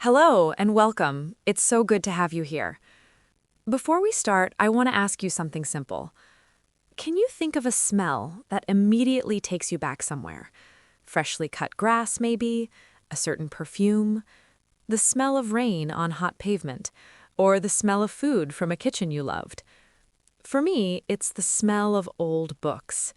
Hello and welcome. It's so good to have you here. Before we start, I want to ask you something simple. Can you think of a smell that immediately takes you back somewhere? Freshly cut grass, maybe? A certain perfume? The smell of rain on hot pavement? Or the smell of food from a kitchen you loved? For me, it's the smell of old books.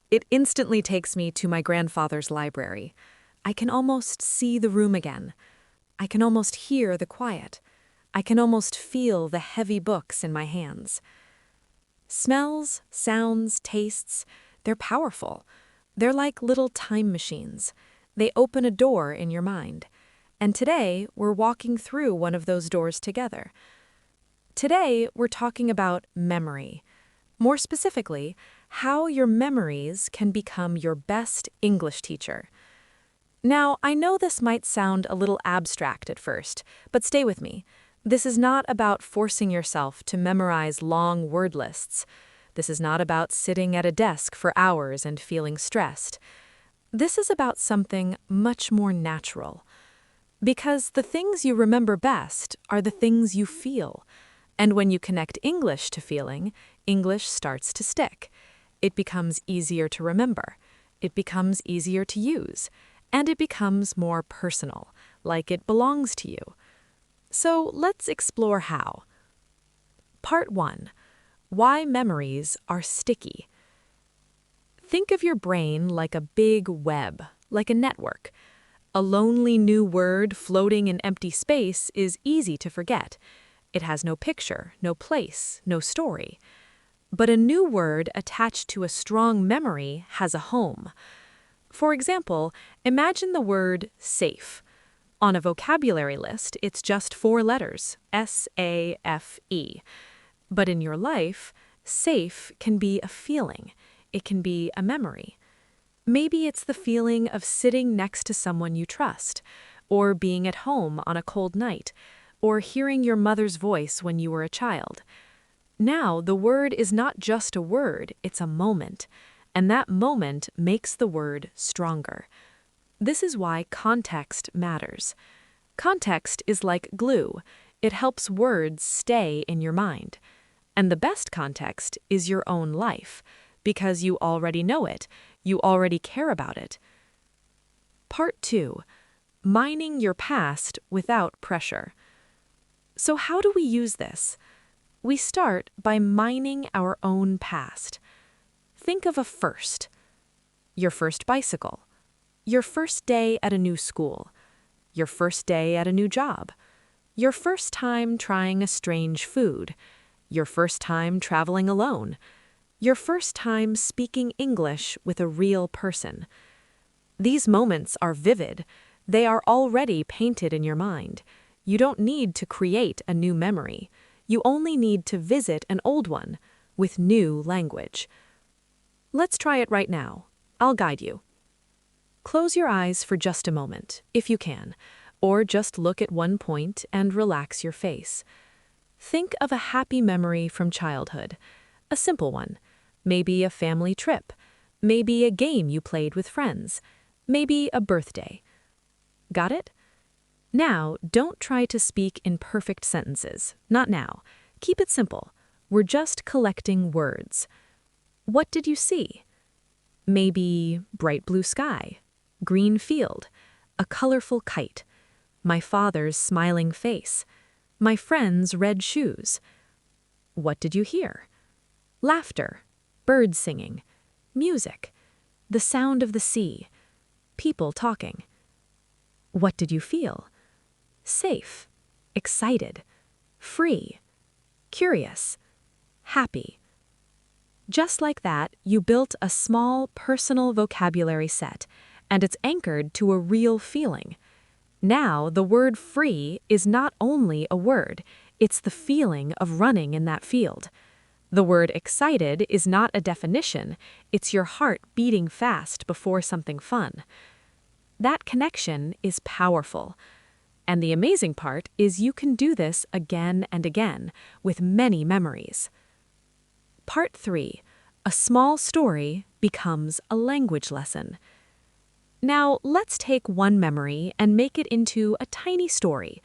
It instantly takes me to my grandfather's library. I can almost see the room again. I can almost hear the quiet. I can almost feel the heavy books in my hands. Smells, sounds, tastes, they're powerful. They're like little time machines. They open a door in your mind. And today, we're walking through one of those doors together. Today, we're talking about memory. More specifically, how your memories can become your best English teacher. Now, I know this might sound a little abstract at first, but stay with me. This is not about forcing yourself to memorize long word lists. This is not about sitting at a desk for hours and feeling stressed. This is about something much more natural. Because the things you remember best are the things you feel. And when you connect English to feeling, English starts to stick. It becomes easier to remember. It becomes easier to use. And it becomes more personal, like it belongs to you. So let's explore how. Part 1. Why memories are sticky. Think of your brain like a big web, like a network. A lonely new word floating in empty space is easy to forget. It has no picture, no place, no story. But a new word attached to a strong memory has a home. For example, imagine the word safe. On a vocabulary list, it's just 4 letters, S-A-F-E. But in your life, safe can be a feeling. It can be a memory. Maybe it's the feeling of sitting next to someone you trust, or being at home on a cold night, or hearing your mother's voice when you were a child. Now, the word is not just a word, it's a moment. And that moment makes the word stronger. This is why context matters. Context is like glue. It helps words stay in your mind. And the best context is your own life, because you already know it, you already care about it. Part 2. Mining your past without pressure. So how do we use this? We start by mining our own past. Think of a first. Your first bicycle. Your first day at a new school. Your first day at a new job. Your first time trying a strange food. Your first time traveling alone. Your first time speaking English with a real person. These moments are vivid. They are already painted in your mind. You don't need to create a new memory. You only need to visit an old one with new language. Let's try it right now. I'll guide you. Close your eyes for just a moment, if you can, or just look at one point and relax your face. Think of a happy memory from childhood, a simple one, maybe a family trip, maybe a game you played with friends, maybe a birthday. Got it? Now, don't try to speak in perfect sentences, not now. Keep it simple. We're just collecting words. What did you see? Maybe bright blue sky, green field, a colorful kite, my father's smiling face, my friend's red shoes. What did you hear? Laughter, birds singing, music, the sound of the sea, people talking. What did you feel? Safe, excited, free, curious, happy. Just like that, you built a small, personal vocabulary set, and it's anchored to a real feeling. Now, the word free is not only a word, it's the feeling of running in that field. The word excited is not a definition, it's your heart beating fast before something fun. That connection is powerful. And the amazing part is you can do this again and again, with many memories. Part 3. A small story becomes a language lesson. Now, let's take one memory and make it into a tiny story.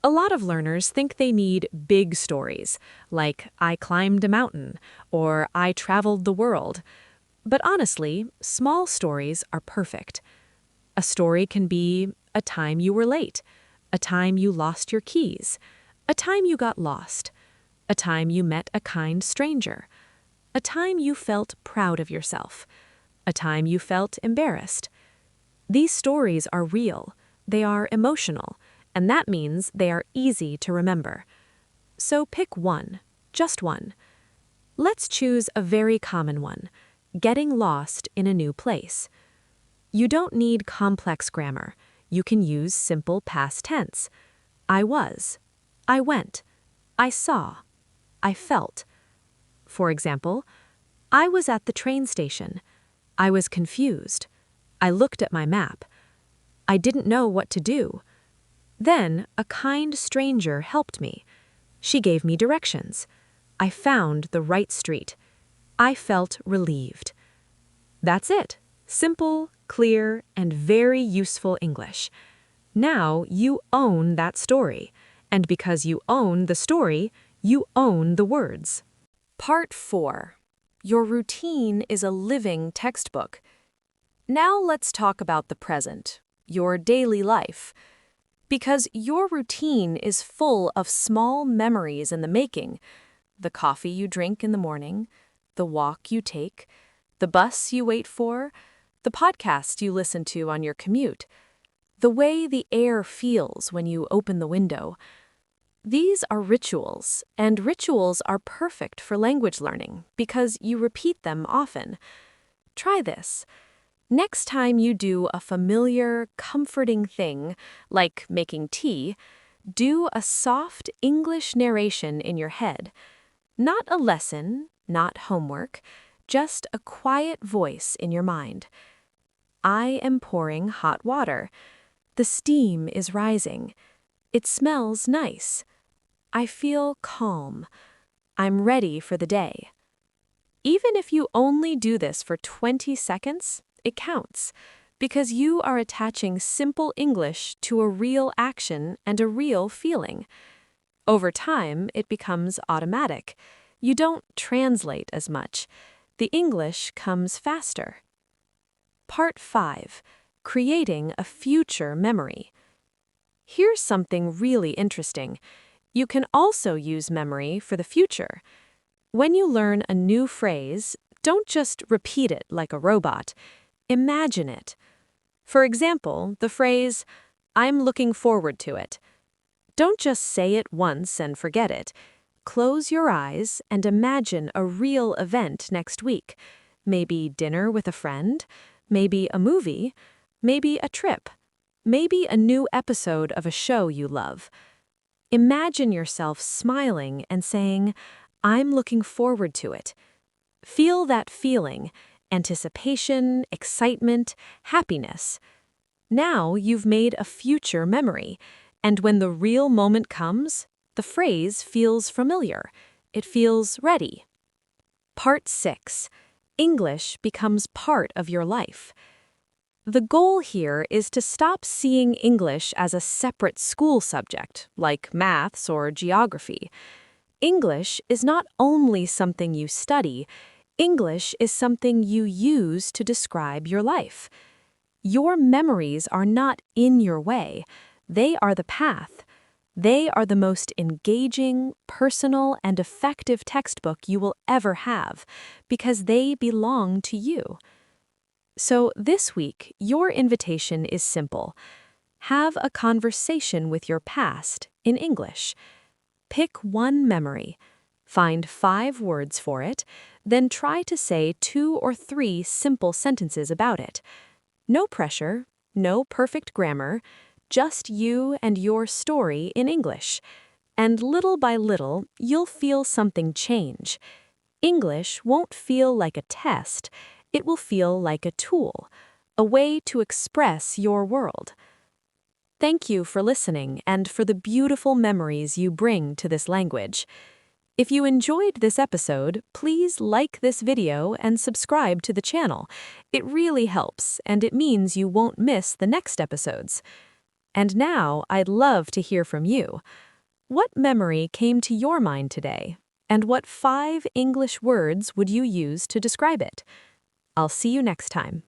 A lot of learners think they need big stories, like I climbed a mountain or I traveled the world. But honestly, small stories are perfect. A story can be a time you were late, a time you lost your keys, a time you got lost, a time you met a kind stranger, a time you felt proud of yourself, a time you felt embarrassed. These stories are real, they are emotional, and that means they are easy to remember. So pick one, just one. Let's choose a very common one, getting lost in a new place. You don't need complex grammar. You can use simple past tense. I was, I went, I saw, I felt. For example, I was at the train station. I was confused. I looked at my map. I didn't know what to do. Then a kind stranger helped me. She gave me directions. I found the right street. I felt relieved. That's it. Simple, clear, and very useful English. Now you own that story. And because you own the story, you own the words. Part 4. Your routine is a living textbook. Now let's talk about the present, your daily life. Because your routine is full of small memories in the making. The coffee you drink in the morning, the walk you take, the bus you wait for, the podcast you listen to on your commute, the way the air feels when you open the window. These are rituals, and rituals are perfect for language learning because you repeat them often. Try this. Next time you do a familiar, comforting thing, like making tea, do a soft English narration in your head. Not a lesson, not homework, just a quiet voice in your mind. I am pouring hot water. The steam is rising. It smells nice. I feel calm. I'm ready for the day. Even if you only do this for 20 seconds, it counts, because you are attaching simple English to a real action and a real feeling. Over time, it becomes automatic. You don't translate as much. The English comes faster. Part 5. Creating a future memory. Here's something really interesting. You can also use memory for the future. When you learn a new phrase, don't just repeat it like a robot. Imagine it. For example, the phrase, I'm looking forward to it. Don't just say it once and forget it. Close your eyes and imagine a real event next week. Maybe dinner with a friend, maybe a movie, maybe a trip, maybe a new episode of a show you love. Imagine yourself smiling and saying, I'm looking forward to it. Feel that feeling, anticipation, excitement, happiness. Now you've made a future memory, and when the real moment comes, the phrase feels familiar. It feels ready. Part 6. English becomes part of your life. The goal here is to stop seeing English as a separate school subject, like maths or geography. English is not only something you study, English is something you use to describe your life. Your memories are not in your way. They are the path. They are the most engaging, personal, and effective textbook you will ever have because they belong to you. So this week, your invitation is simple. Have a conversation with your past in English. Pick one memory. Find 5 words for it, then try to say 2 or 3 simple sentences about it. No pressure, no perfect grammar, just you and your story in English. And little by little, you'll feel something change. English won't feel like a test, it will feel like a tool, a way to express your world. Thank you for listening and for the beautiful memories you bring to this language. If you enjoyed this episode, please like this video and subscribe to the channel. It really helps, and it means you won't miss the next episodes. And now, I'd love to hear from you. What memory came to your mind today? And what 5 English words would you use to describe it? I'll see you next time.